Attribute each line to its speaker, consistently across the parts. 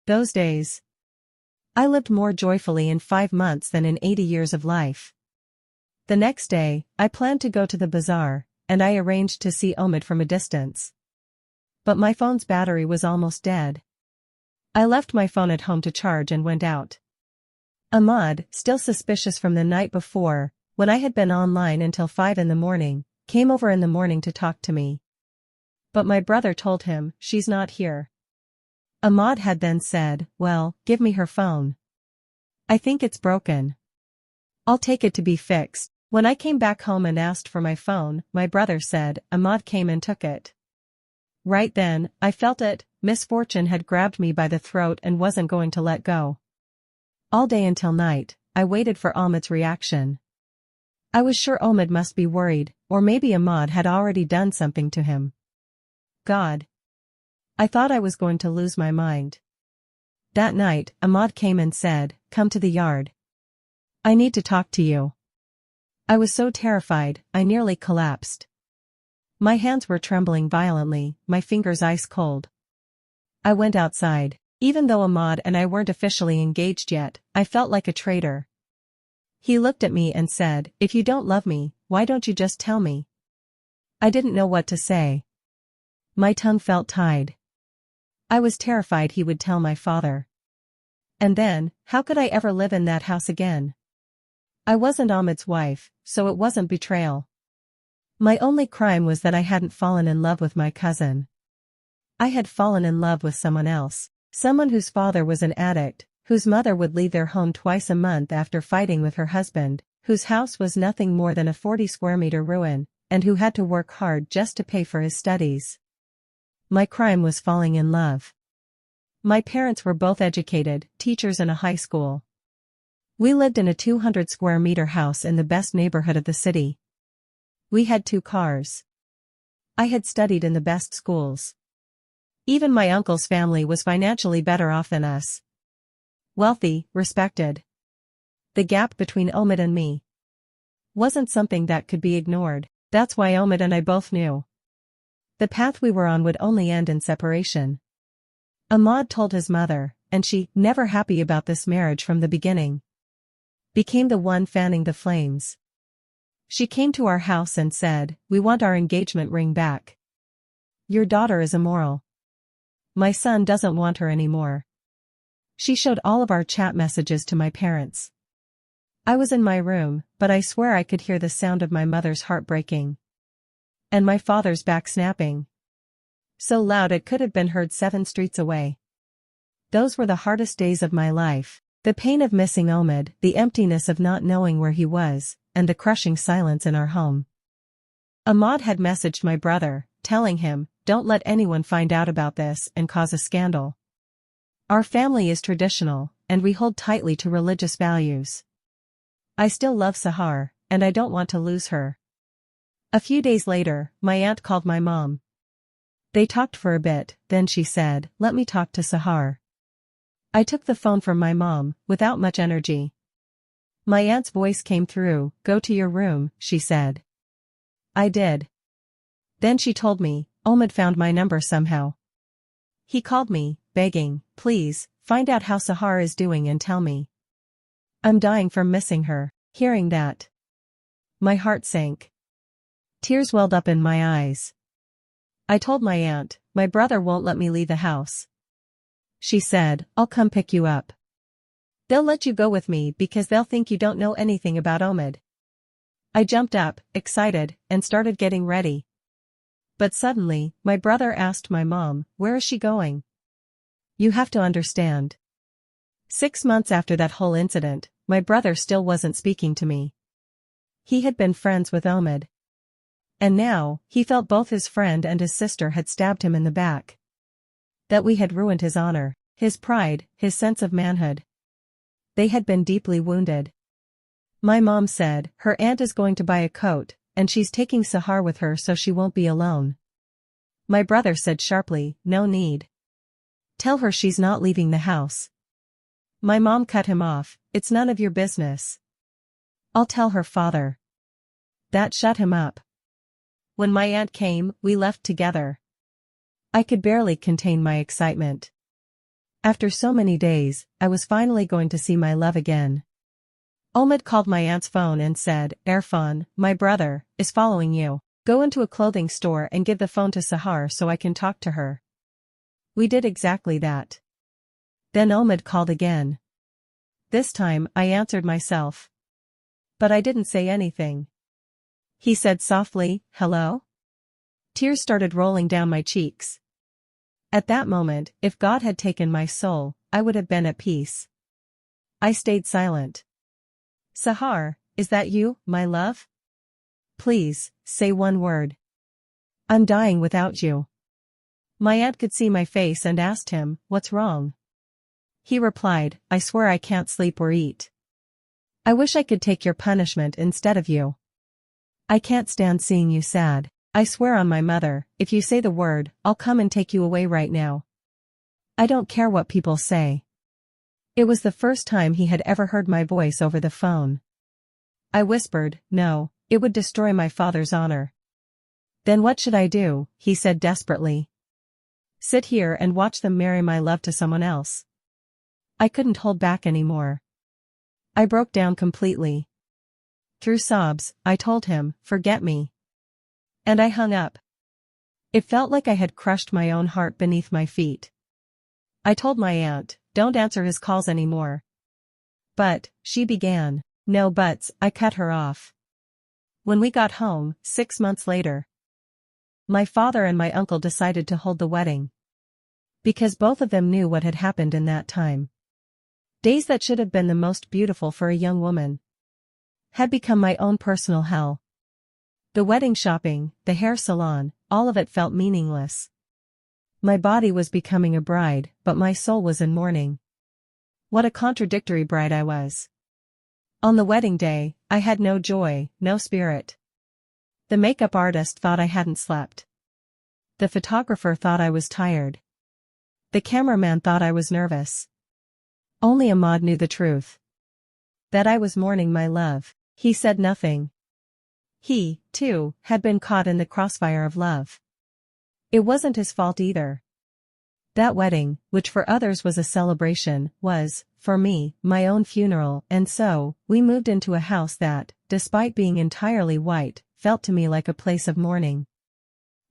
Speaker 1: Those days. I lived more joyfully in 5 months than in 80 years of life. The next day, I planned to go to the bazaar, and I arranged to see Omid from a distance. But my phone's battery was almost dead. I left my phone at home to charge and went out. Ahmad, still suspicious from the night before, when I had been online until 5 in the morning, came over in the morning to talk to me. But my brother told him, "She's not here." Ahmad had then said, "Well, give me her phone. I think it's broken. I'll take it to be fixed." When I came back home and asked for my phone, my brother said, Ahmad came and took it. Right then, I felt it, misfortune had grabbed me by the throat and wasn't going to let go. All day until night, I waited for Ahmad's reaction. I was sure Omid must be worried, or maybe Ahmad had already done something to him. God. I thought I was going to lose my mind. That night, Ahmad came and said, "Come to the yard. I need to talk to you." I was so terrified, I nearly collapsed. My hands were trembling violently, my fingers ice cold. I went outside. Even though Ahmad and I weren't officially engaged yet, I felt like a traitor. He looked at me and said, "If you don't love me, why don't you just tell me?" I didn't know what to say. My tongue felt tied. I was terrified he would tell my father. And then, how could I ever live in that house again? I wasn't Ahmad's wife, so it wasn't betrayal. My only crime was that I hadn't fallen in love with my cousin. I had fallen in love with someone else, someone whose father was an addict, whose mother would leave their home twice a month after fighting with her husband, whose house was nothing more than a 40-square-meter ruin, and who had to work hard just to pay for his studies. My crime was falling in love. My parents were both educated, teachers in a high school. We lived in a 200-square-meter house in the best neighborhood of the city. We had 2 cars. I had studied in the best schools. Even my uncle's family was financially better off than us. Wealthy, respected. The gap between Omid and me wasn't something that could be ignored. That's why Omid and I both knew the path we were on would only end in separation. Ahmad told his mother, and she, never happy about this marriage from the beginning, became the one fanning the flames. She came to our house and said, "We want our engagement ring back. Your daughter is immoral. My son doesn't want her anymore." She showed all of our chat messages to my parents. I was in my room, but I swear I could hear the sound of my mother's heart breaking. And my father's back snapping. So loud it could have been heard 7 streets away. Those were the hardest days of my life. The pain of missing Omid, the emptiness of not knowing where he was, and the crushing silence in our home. Ahmad had messaged my brother, telling him, "Don't let anyone find out about this and cause a scandal. Our family is traditional, and we hold tightly to religious values. I still love Sahar, and I don't want to lose her." A few days later, my aunt called my mom. They talked for a bit, then she said, "Let me talk to Sahar." I took the phone from my mom, without much energy. My aunt's voice came through. "Go to your room," she said. I did. Then she told me, Omid found my number somehow. He called me, begging, "Please, find out how Sahar is doing and tell me. I'm dying from missing her." Hearing that, my heart sank. Tears welled up in my eyes. I told my aunt, "My brother won't let me leave the house." She said, "I'll come pick you up. They'll let you go with me because they'll think you don't know anything about Omid." I jumped up, excited, and started getting ready. But suddenly, my brother asked my mom, "Where is she going?" You have to understand. 6 months after that whole incident, my brother still wasn't speaking to me. He had been friends with Omid. And now, he felt both his friend and his sister had stabbed him in the back. That we had ruined his honor, his pride, his sense of manhood. They had been deeply wounded. My mom said, "Her aunt is going to buy a coat, and she's taking Sahar with her so she won't be alone." My brother said sharply, "No need. Tell her she's not leaving the house." My mom cut him off, "It's none of your business. I'll tell her father." That shut him up. When my aunt came, we left together. I could barely contain my excitement. After so many days, I was finally going to see my love again. Omid called my aunt's phone and said, Irfan, my brother, is following you. Go into a clothing store and give the phone to Sahar so I can talk to her. We did exactly that. Then Omid called again. This time, I answered myself. But I didn't say anything. He said softly, hello? Tears started rolling down my cheeks. At that moment, if God had taken my soul, I would have been at peace. I stayed silent. Sahar, is that you, my love? Please, say one word. I'm dying without you. My aunt could see my face and asked him, what's wrong? He replied, I swear I can't sleep or eat. I wish I could take your punishment instead of you. I can't stand seeing you sad. I swear on my mother, if you say the word, I'll come and take you away right now. I don't care what people say. It was the first time he had ever heard my voice over the phone. I whispered, no, it would destroy my father's honor. Then what should I do? He said desperately. Sit here and watch them marry my love to someone else. I couldn't hold back anymore. I broke down completely. Through sobs, I told him, forget me. And I hung up. It felt like I had crushed my own heart beneath my feet. I told my aunt, don't answer his calls anymore. But, she began. No buts, I cut her off. When we got home, 6 months later, my father and my uncle decided to hold the wedding. Because both of them knew what had happened in that time. Days that should have been the most beautiful for a young woman had become my own personal hell. The wedding shopping, the hair salon, all of it felt meaningless. My body was becoming a bride, but my soul was in mourning. What a contradictory bride I was. On the wedding day, I had no joy, no spirit. The makeup artist thought I hadn't slept. The photographer thought I was tired. The cameraman thought I was nervous. Only Ahmad knew the truth. That I was mourning my love. He said nothing. He, too, had been caught in the crossfire of love. It wasn't his fault either. That wedding, which for others was a celebration, was, for me, my own funeral, and so, we moved into a house that, despite being entirely white, felt to me like a place of mourning.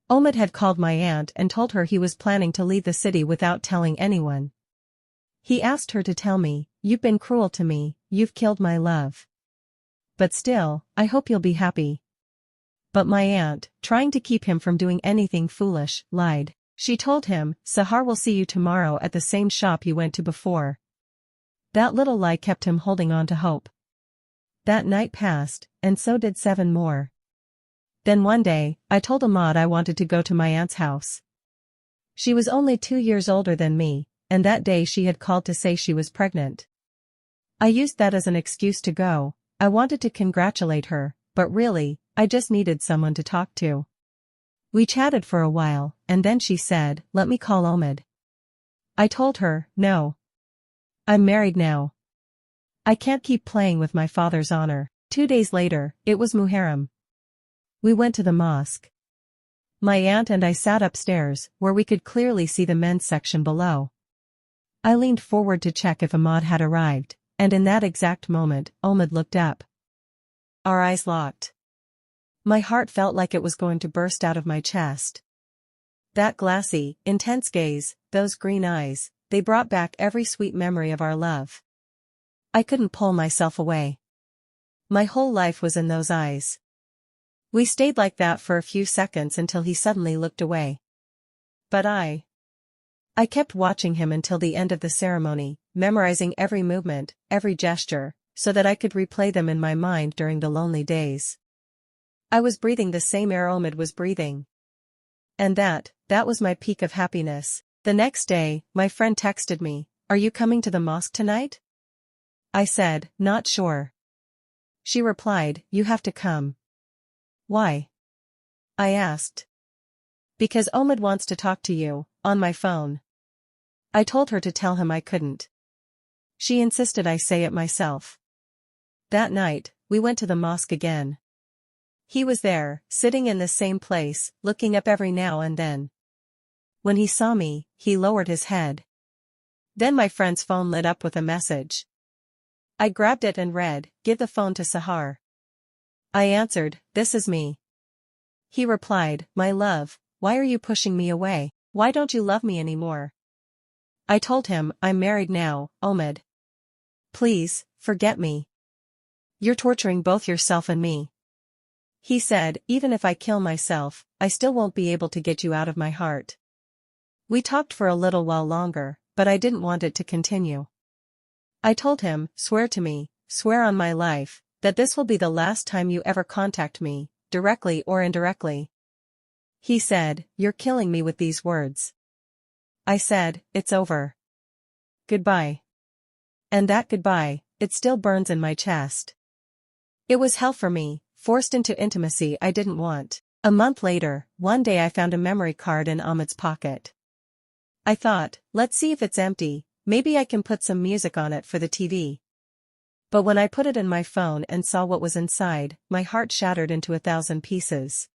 Speaker 1: Omid had called my aunt and told her he was planning to leave the city without telling anyone. He asked her to tell me, you've been cruel to me, you've killed my love. But still, I hope you'll be happy. But my aunt, trying to keep him from doing anything foolish, lied. She told him, Sahar will see you tomorrow at the same shop you went to before. That little lie kept him holding on to hope. That night passed, and so did 7 more. Then one day, I told Ahmad I wanted to go to my aunt's house. She was only 2 years older than me, and that day she had called to say she was pregnant. I used that as an excuse to go. I wanted to congratulate her, but really, I just needed someone to talk to. We chatted for a while, and then she said, let me call Omid. I told her, no. I'm married now. I can't keep playing with my father's honor. 2 days later, it was Muharram. We went to the mosque. My aunt and I sat upstairs, where we could clearly see the men's section below. I leaned forward to check if Ahmad had arrived, and in that exact moment, Omid looked up. Our eyes locked. My heart felt like it was going to burst out of my chest. That glassy, intense gaze, those green eyes, they brought back every sweet memory of our love. I couldn't pull myself away. My whole life was in those eyes. We stayed like that for a few seconds until he suddenly looked away. But I kept watching him until the end of the ceremony, memorizing every movement, every gesture, so that I could replay them in my mind during the lonely days. I was breathing the same air Omid was breathing. And that was my peak of happiness. The next day, my friend texted me, are you coming to the mosque tonight? I said, not sure. She replied, you have to come. Why? I asked. Because Omid wants to talk to you, on my phone. I told her to tell him I couldn't. She insisted I say it myself. That night, we went to the mosque again. He was there, sitting in the same place, looking up every now and then. When he saw me, he lowered his head. Then my friend's phone lit up with a message. I grabbed it and read, "Give the phone to Sahar." I answered, "This is me." He replied, "My love, why are you pushing me away? Why don't you love me anymore?" I told him, "I'm married now, Omid. Please, forget me. You're torturing both yourself and me." He said, "Even if I kill myself, I still won't be able to get you out of my heart." We talked for a little while longer, but I didn't want it to continue. I told him, "Swear to me, swear on my life, that this will be the last time you ever contact me, directly or indirectly." He said, "You're killing me with these words." I said, "It's over. Goodbye." And that goodbye, it still burns in my chest. It was hell for me, forced into intimacy I didn't want. A month later, one day I found a memory card in Ahmed's pocket. I thought, let's see if it's empty, maybe I can put some music on it for the TV. But when I put it in my phone and saw what was inside, my heart shattered into 1,000 pieces.